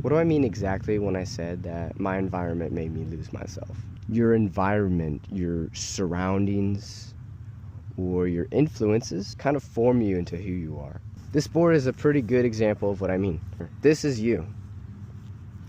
What do I mean exactly when I said that my environment made me lose myself? Your environment, your surroundings, or your influences kind of form you into who you are. This board is a pretty good example of what I mean. This is you.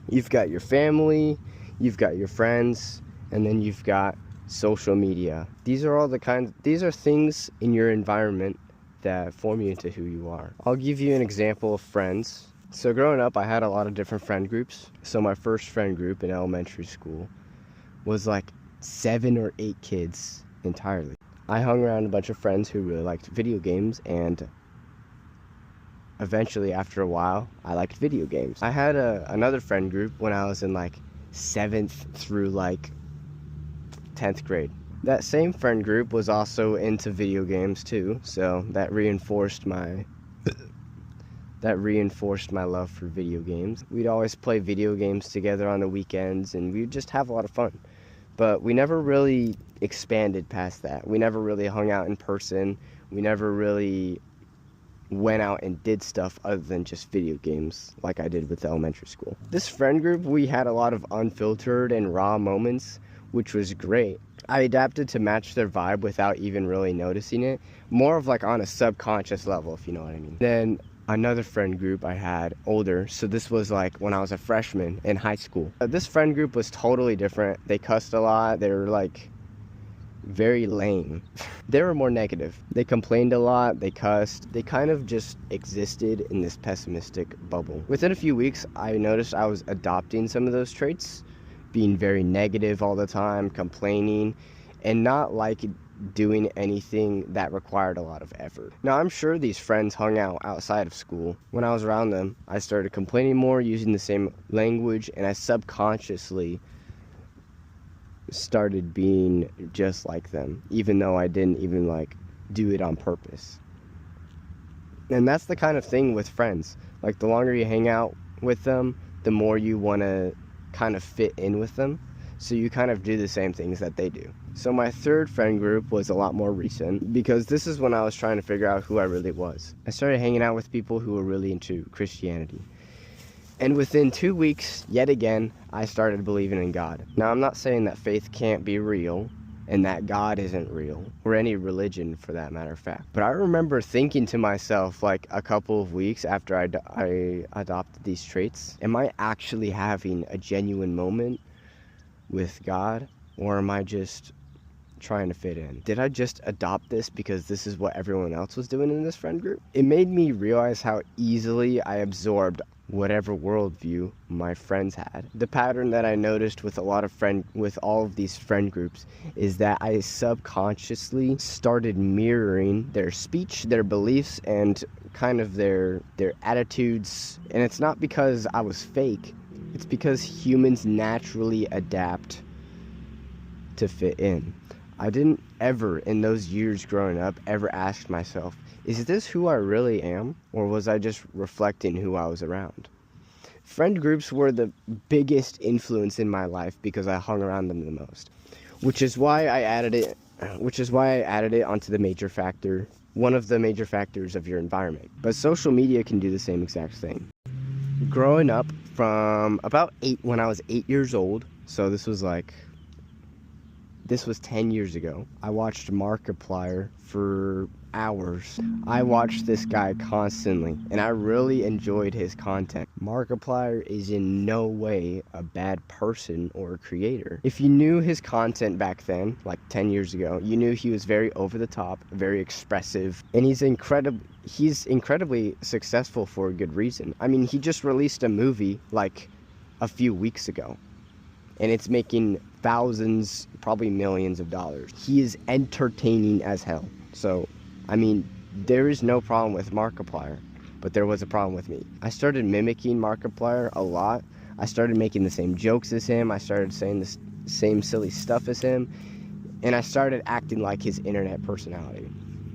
You've got your family, you've got your friends, and then you've got social media. These are things in your environment that form you into who you are. I'll give you an example of friends. So growing up, I had a lot of different friend groups. So my first friend group in elementary school was like 7 or 8 kids entirely. I hung around a bunch of friends who really liked video games, and eventually, after a while, I liked video games. I had another friend group when I was in like 7th through like 10th grade. That same friend group was also into video games too, so that reinforced my love for video games. We'd always play video games together on the weekends, and we'd just have a lot of fun. But we never really expanded past that. We never really hung out in person. We never really went out and did stuff other than just video games like I did with elementary school. This friend group, we had a lot of unfiltered and raw moments, which was great. I adapted to match their vibe without even really noticing it, more of like on a subconscious level, if you know what I mean. Then another friend group I had older, so this was like when I was a freshman in high school. This friend group was totally different. They cussed a lot. They were like very lame. They were more negative. They complained a lot, they cussed, they kind of just existed in this pessimistic bubble. Within a few weeks, I noticed I was adopting some of those traits, being very negative all the time, complaining, and not like doing anything that required a lot of effort. Now, I'm sure these friends hung out outside of school. When I was around them, I started complaining more, using the same language, and I subconsciously started being just like them, even though I didn't even like do it on purpose. And that's the kind of thing with friends. Like, the longer you hang out with them, the more you want to kind of fit in with them, so you kind of do the same things that they do. So my third friend group was a lot more recent, because this is when I was trying to figure out who I really was. I started hanging out with people who were really into Christianity. And within 2 weeks, yet again, I started believing in God. Now, I'm not saying that faith can't be real and that God isn't real, or any religion for that matter of fact. But I remember thinking to myself, like a couple of weeks after I adopted these traits, am I actually having a genuine moment with God, or am I just trying to fit in? Did I just adopt this because this is what everyone else was doing in this friend group? It made me realize how easily I absorbed whatever worldview my friends had. The pattern that I noticed with all of these friend groups is that I subconsciously started mirroring their speech, their beliefs, and kind of their attitudes. And it's not because I was fake, it's because humans naturally adapt to fit in. I didn't ever, in those years growing up, ever ask myself, is this who I really am, or was I just reflecting who I was around? Friend groups were the biggest influence in my life because I hung around them the most, which is why I added it onto the major factor, one of the major factors of your environment. But social media can do the same exact thing. Growing up from when I was 8 years old, so this was 10 years ago, I watched Markiplier for hours. I watched this guy constantly, and I really enjoyed his content. Markiplier is in no way a bad person or a creator. If you knew his content back then, like 10 years ago, you knew he was very over the top, very expressive, and he's incredibly successful for a good reason. I mean, he just released a movie like a few weeks ago, and it's making thousands, probably millions of dollars. He is entertaining as hell. So, I mean, there is no problem with Markiplier, but there was a problem with me. I started mimicking Markiplier a lot. I started making the same jokes as him. I started saying the same silly stuff as him, and I started acting like his internet personality.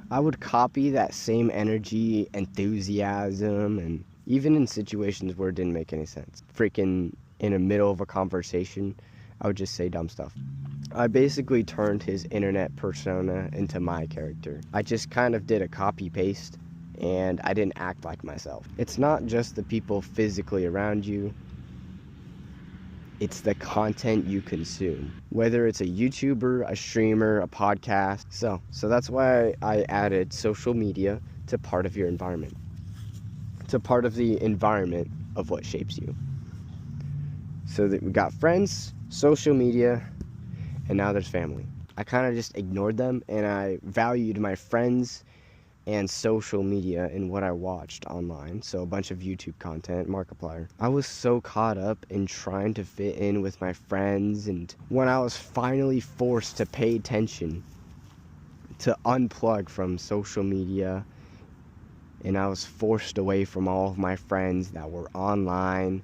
I would copy that same energy, enthusiasm, and even in situations where it didn't make any sense. Freaking in the middle of a conversation, I would just say dumb stuff. I basically turned his internet persona into my character. I just kind of did a copy-paste, and I didn't act like myself. It's not just the people physically around you, It's the content you consume, whether it's a YouTuber, a streamer, a podcast. So that's why I added social media to part of your environment, to part of the environment of what shapes you. So that we got friends, social media, and now there's family. I kind of just ignored them, and I valued my friends and social media in what I watched online. So a bunch of YouTube content, Markiplier. I was so caught up in trying to fit in with my friends, and when I was finally forced to pay attention, to unplug from social media, and I was forced away from all of my friends that were online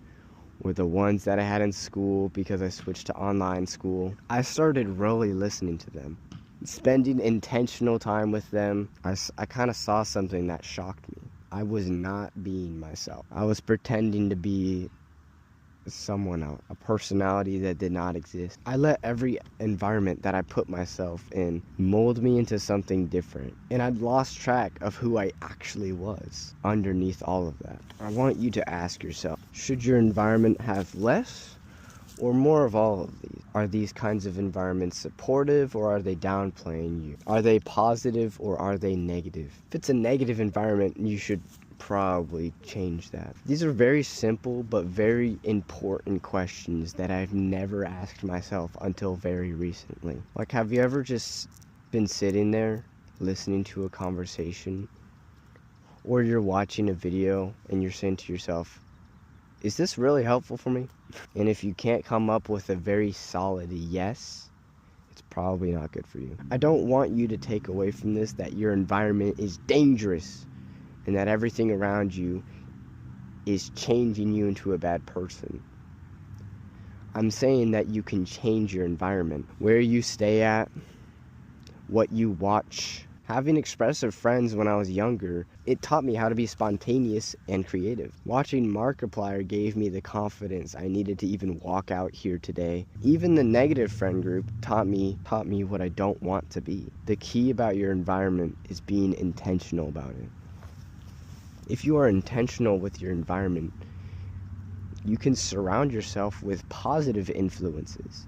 or the ones that I had in school because I switched to online school, I started really listening to them, spending intentional time with them. I kind of saw something that shocked me. I was not being myself. I was pretending to be someone else, a personality that did not exist. I let every environment that I put myself in mold me into something different, and I'd lost track of who I actually was underneath all of that. I want you to ask yourself, should your environment have less or more of all of these? Are these kinds of environments supportive, or are they downplaying you? Are they positive, or are they negative? If it's a negative environment, you should probably change that. These are very simple but very important questions that I've never asked myself until very recently. Like, have you ever just been sitting there listening to a conversation, or you're watching a video and you're saying to yourself, is this really helpful for me? And if you can't come up with a very solid yes, it's probably not good for you. I don't want you to take away from this that your environment is dangerous and that everything around you is changing you into a bad person. I'm saying that you can change your environment, where you stay at, what you watch. Having expressive friends when I was younger, it taught me how to be spontaneous and creative. Watching Markiplier gave me the confidence I needed to even walk out here today. Even the negative friend group taught me what I don't want to be. The key about your environment is being intentional about it. If you are intentional with your environment, you can surround yourself with positive influences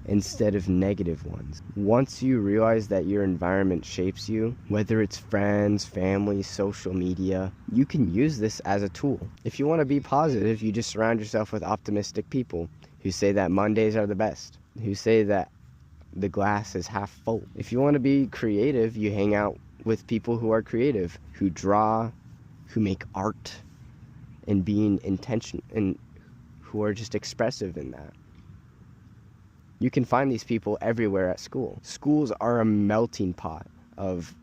instead of negative ones. Once you realize that your environment shapes you, whether it's friends, family, social media, you can use this as a tool. If you want to be positive, you just surround yourself with optimistic people who say that Mondays are the best, who say that the glass is half full. If you want to be creative, you hang out with people who are creative, who draw, who make art, and being intentional, and who are just expressive in that. You can find these people everywhere at school. Schools are a melting pot of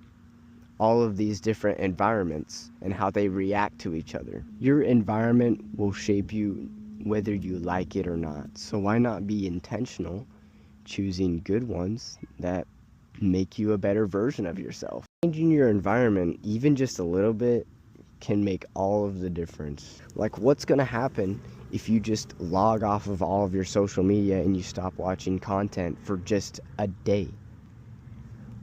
all of these different environments and how they react to each other. Your environment will shape you whether you like it or not. So why not be intentional, choosing good ones that make you a better version of yourself? Changing your environment, even just a little bit, can make all of the difference. Like, what's gonna happen if you just log off of all of your social media and you stop watching content for just a day?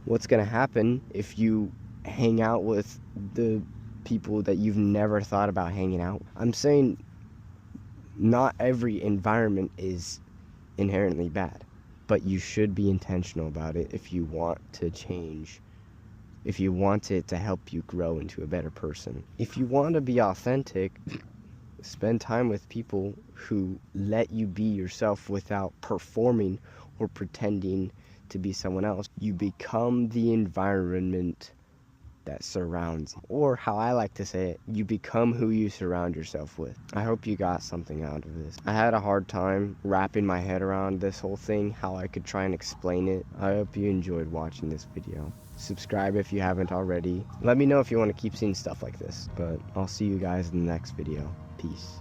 What's gonna happen if you hang out with the people that you've never thought about hanging out? I'm saying not every environment is inherently bad, but you should be intentional about it if you want to change, if you want it to help you grow into a better person. If you want to be authentic, spend time with people who let you be yourself without performing or pretending to be someone else. You become the environment that surrounds you. Or how I like to say it, you become who you surround yourself with. I hope you got something out of this. I had a hard time wrapping my head around this whole thing, how I could try and explain it. I hope you enjoyed watching this video. Subscribe if you haven't already. Let me know if you want to keep seeing stuff like this. But I'll see you guys in the next video. Peace.